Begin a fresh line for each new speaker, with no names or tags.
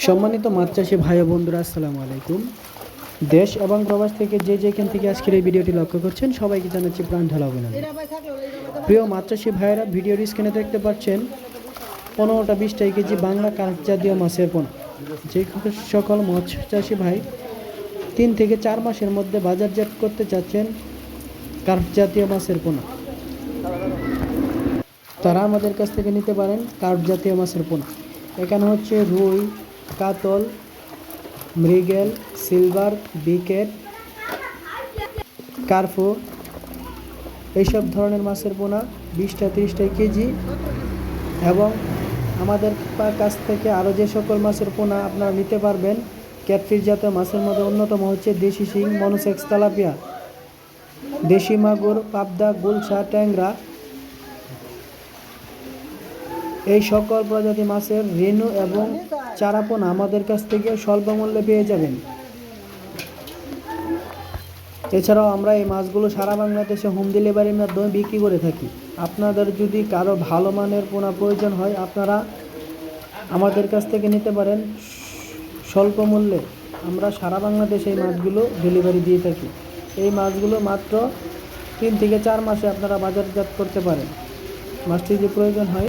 সম্মানিত মাছ চাষি ভাই ও বন্ধুরা, আসসালামু আলাইকুম। দেশ এবং প্রবাস থেকে যে যেখান থেকে আজকের এই ভিডিওটি লক্ষ্য করছেন সবাইকে জানাচ্ছি প্রাণ ঢালা অভিনন্দন। প্রিয় মাছ চাষি ভাইয়েরা, ভিডিওর স্ক্রিনে দেখতে পাচ্ছেন 15-20 কেজি বাংলা কার্প জাতীয় মাছের পোনা। যে সকল মাছ চাষি ভাই 3 থেকে 4 মাসের মধ্যে বাজারজাত করতে চাচ্ছেন কার্প জাতীয় মাছের পোনা, তারা আমাদের কাছ থেকে নিতে পারেন কার্প জাতীয় মাছের পোনা। এখানে হচ্ছে রুই, কাতল, মৃগেল, সিলভার, বিকেট, কার্পো, এইসব ধরনের মাছের পোনা 20-30 কেজি। এবং আমাদের কাছ থেকে আরও যে সকল মাছের পোনা আপনারা নিতে পারবেন, ক্যাটফিশ জাতীয় মাছের মধ্যে অন্যতম হচ্ছে দেশি শিং, মনোসেক্স, তেলাপিয়া, দেশি মাগুর, পাবদা, গুলশা, ট্যাংরা, এই সকল প্রজাতি মাছের রেণু এবং চারাপোনা আমাদের কাছ থেকে স্বল্প মূল্যে পেয়ে যাবেন। এছাড়াও আমরা এই মাছগুলো সারা বাংলাদেশে হোম ডেলিভারির মাধ্যমে বিক্রি করে থাকি। আপনাদের যদি কারো ভালো মানের পোনা প্রয়োজন হয়, আপনারা আমাদের কাছ থেকে নিতে পারেন স্বল্প মূল্যে। আমরা সারা বাংলাদেশে এই মাছগুলো ডেলিভারি দিয়ে থাকি। এই মাছগুলো মাত্র 3 থেকে 4 মাসে আপনারা বাজারজাত করতে পারেন। মাছটি যদি প্রয়োজন হয়